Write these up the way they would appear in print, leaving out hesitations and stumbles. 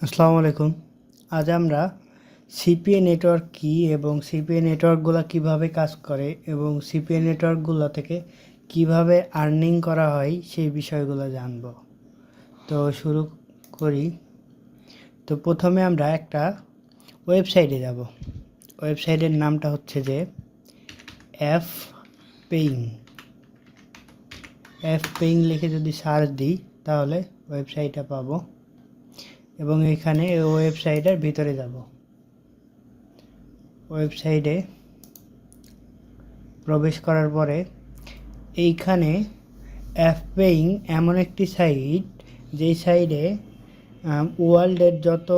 আসসালামু আলাইকুম। আজ আমরা সিপিএ নেটওয়ার্ক কী এবং সিপিএ নেটওয়ার্কগুলো কিভাবে কাজ করে এবং সিপিএ নেটওয়ার্কগুলো থেকে কিভাবে আর্নিং করা হয় সেই বিষয়গুলো জানব। তো শুরু করি। তো প্রথমে আমরা একটা ওয়েবসাইটে যাব। ওয়েবসাইটের নামটা হচ্ছে যে এফ পেইং। এফ পেইং লিখে যদি সার্চ দিই তাহলে ওয়েবসাইটটা পাবো এবং এখানে ওয়েবসাইটের ভিতরে যাব। ওয়েবসাইটে প্রবেশ করার পরে এইখানে অ্যাপপেইং এমন একটি সাইট, যেই সাইটে ওয়ার্ল্ডের যত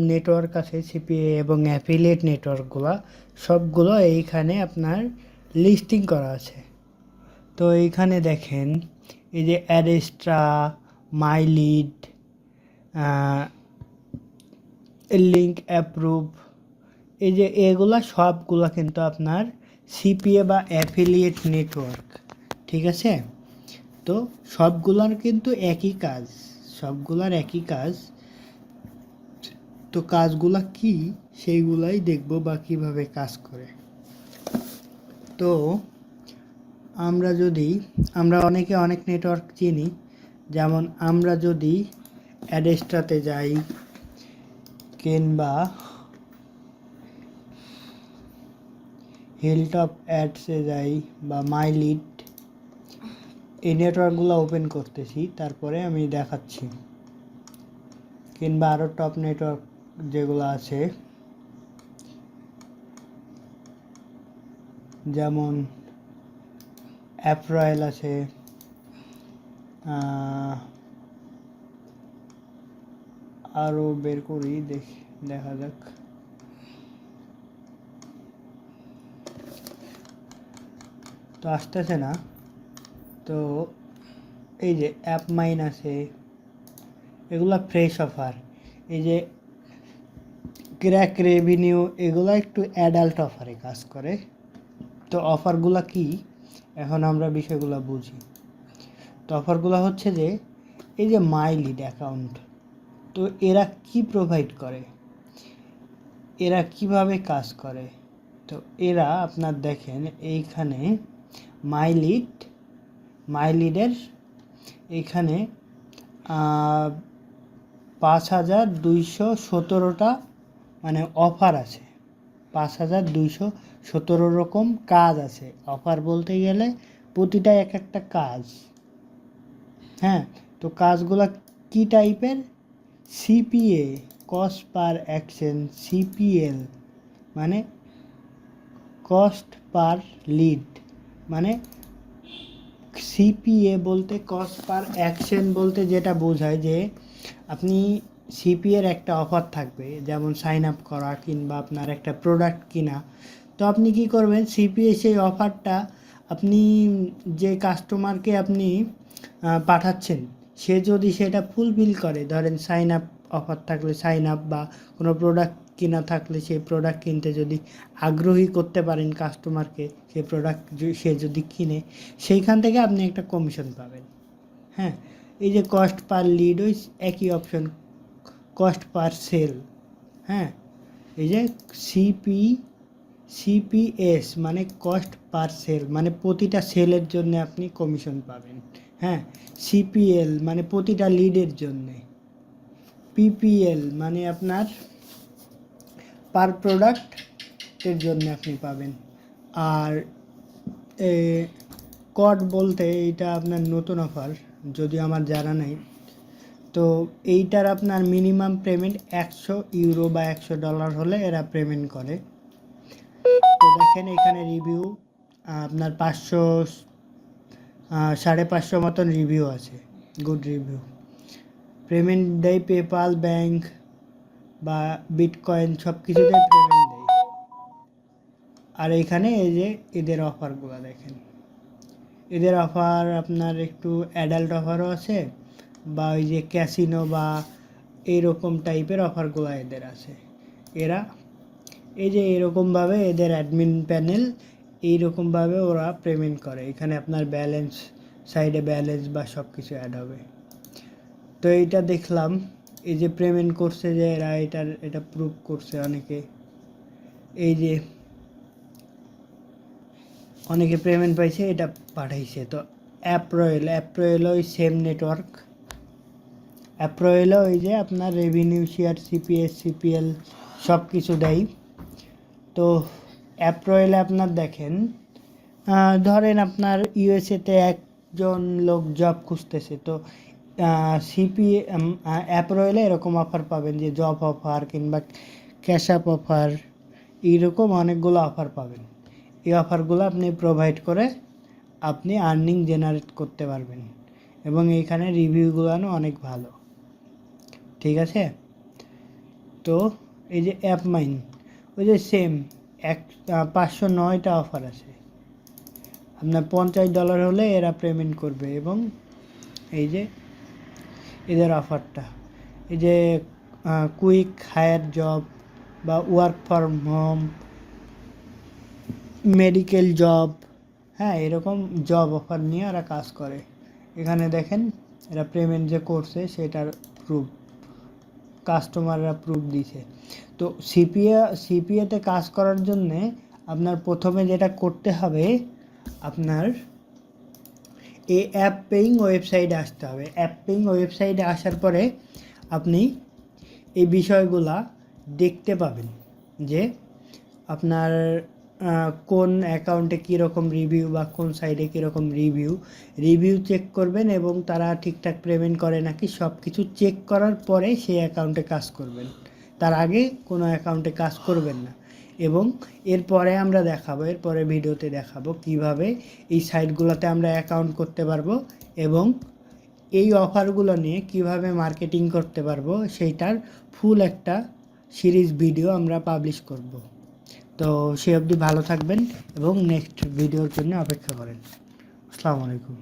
নেটওয়ার্ক আছে সিপিএ এবং অ্যাফিলিয়েট নেটওয়ার্কগুলো সবগুলো এইখানে আপনার লিস্টিং করা আছে। তো এইখানে দেখেন এই যে অ্যাডেস্ট্রা, মাইলিড, লিঙ্ক অ্যাপ্রুভ, এই যে এগুলা সবগুলা কিন্তু আপনার সিপিএ বা অ্যাফিলিয়েট নেটওয়ার্ক, ঠিক আছে? তো সবগুলার কিন্তু একই কাজ, সবগুলার একই কাজ। তো কাজগুলা কি সেইগুলাই দেখব বা কীভাবে কাজ করে। তো আমরা অনেকে অনেক নেটওয়ার্ক চিনি, যেমন আমরা যদি অ্যাডেস্ট্রাতে যাই কিংবা হিলটপ অ্যাডসে যাই বা মাইলিড, এই নেটওয়ার্কগুলো ওপেন করতেছি, তারপরে আমি দেখাচ্ছি। কিংবা আরও টপ নেটওয়ার্ক যেগুলো আছে, যেমন অ্যাপ্রয়েল আছে, আরও বের করি, দেখা যাক। তো আসতেছে না। তো এই যে অ্যাপ মাইন আছে, এগুলা ফ্রেশ অফার। এই যে ক্র্যাক রেভিনিউ, এগুলো একটু অ্যাডাল্ট অফারে কাজ করে। তো অফারগুলো কি, এখন আমরা বিষয়গুলো বুঝি। তো অফারগুলো হচ্ছে যে এই যে মাই লিড অ্যাকাউন্ট, তো এরা কি প্রোভাইড করে, এরা কিভাবে কাজ করে। তো এরা আপনার দেখেন এইখানে মাই লিডের এইখানে 5217টা মানে অফার আছে, 5217 রকম কাজ আছে। অফার বলতে গেলে প্রতিটা এক একটা কাজ। হ্যাঁ, তো কাজগুলো কি টাইপের? CPA, cost per action, CPL মানে কস্ট পার লিড, মানে সিপিএ বলতে কস্ট পার অ্যাকশন বলতে যেটা বোঝায় যে আপনি সিপিএর একটা অফার থাকবে, যেমন সাইন আপ করা কিংবা আপনার একটা প্রোডাক্ট কিনা। তো আপনি কি করবেন, সিপিএ সেই অফারটা আপনি যে কাস্টমারকে আপনি পাঠাচ্ছেন, সে যদি সেটা ফুলফিল করে, ধরেন সাইন আপ অফার থাকলে সাইন আপ, বা কোনো প্রোডাক্ট কিনা থাকলে সেই প্রোডাক্ট কিনতে যদি আগ্রহী করতে পারেন কাস্টমারকে, সেই প্রোডাক্ট সে যদি কিনে, সেইখান থেকে আপনি একটা কমিশন পাবেন। হ্যাঁ, এই যে কস্ট পার লিড, ওই একই অপশন, কস্ট পার সেল। হ্যাঁ, এই যে সিপিএস মানে কস্ট পার সেল, মানে প্রতিটা সেলের জন্য আপনি কমিশন পাবেন। হ্যাঁ, সিপিএল মানে প্রতিটা লিডের জন্যে, পিপিএল মানে আপনার পার প্রোডাক্টের জন্য আপনি পাবেন। আর কড বলতে এইটা আপনার নতুন অফার, যদি আমার জানা নেই। তো এইটার আপনার মিনিমাম পেমেন্ট 100 ইউরো বা $100 হলে এরা পেমেন্ট করে। তো দেখেন এখানে রিভিউ আপনার 500 550 মতন রিভিউ আছে, গুড রিভিউ। পেমেন্ট দেয় পেপাল, ব্যাংক বা বিটকয়েন, সব কিছুতে পেমেন্ট দেয়। আর এখানে এই যে এদের অফারগুলো দেখেন, এদের অফার আপনার একটু অ্যাডাল্ট অফারও আছে, বা ওই যে ক্যাসিনো বা এইরকম টাইপের অফারগুলো এদের আছে। এরা এই যে এরকমভাবে এদের অ্যাডমিন প্যানেল এইরকমভাবে ওরা পেমেন্ট করে। এখানে আপনার ব্যালেন্স, সাইডে ব্যালেন্স বা সব কিছু অ্যাড হবে। তো এইটা দেখলাম। এই যে পেমেন্ট করছে যে এরা এটা প্রুভ করছে অনেকে, এই যে অনেকে পেমেন্ট পাইছে এটা পাঠাইছে। তো অ্যাপ রয়েল ওই সেম নেটওয়ার্ক। অ্যাপ রয়েল ওই যে আপনার রেভিনিউ শেয়ার, সিপিএস, সিপিএল সব কিছু দেয়। তো অ্যাপ রয়েলে আপনার দেখেন, ধরেন আপনার ইউএসএতে একজন লোক জব খুঁজতেছে, তো সিপিএ অ্যাপ রয়েলে এরকম অফার পাবেন যে জব অফার কিংবা ক্যাশ আপ অফার, এইরকম অনেকগুলো অফার পাবেন। এই অফারগুলো আপনি প্রোভাইড করে আপনি আর্নিং জেনারেট করতে পারবেন, এবং এইখানে রিভিউগুলো অনেক ভালো। ঠিক আছে, তো এই যে অ্যাপ মাইন, ওই যে সেম 509টা অফার আছে। আপনার $50 হলে এরা পেমেন্ট করবে, এবং এই যে এদের অফারটা, এই যে কুইক হায়ার জব বা work from home, medical job, হ্যাঁ এরকম জব অফার নিয়ে এরা কাজ করে। এখানে দেখেন এরা পেমেন্ট যে করছে সেটার প্রুফ, কাস্টমাররা প্রুফ দিছে। তো সিপিএতে কাজ করার জন্যে আপনার প্রথমে যেটা করতে হবে, আপনার এই অ্যাপ পেইং ওয়েবসাইটে আসতে হবে। অ্যাপ পেইং ওয়েবসাইটে আসার পরে আপনি এই বিষয়গুলা দেখতে পাবেন যে আপনার কোন অ্যাকাউন্টে কীরকম রিভিউ বা কোন সাইডে কীরকম রিভিউ চেক করবেন, এবং তারা ঠিকঠাক পেমেন্ট করে নাকি সব কিছু চেক করার পরে সেই অ্যাকাউন্টে কাজ করবেন। তার আগে কোনো অ্যাকাউন্টে কাজ করবেন না। এবং এরপরে আমরা এরপরে ভিডিওতে দেখাবো কিভাবে এই সাইটগুলোতে আমরা অ্যাকাউন্ট করতে পারবো, এবং এই অফারগুলো নিয়ে কিভাবে মার্কেটিং করতে পারবো সেইটার ফুল একটা সিরিজ ভিডিও আমরা পাবলিশ করব। তো সে অবধি ভালো থাকবেন এবং নেক্সট ভিডিওর জন্য অপেক্ষা করেন। আসসালামু আলাইকুম।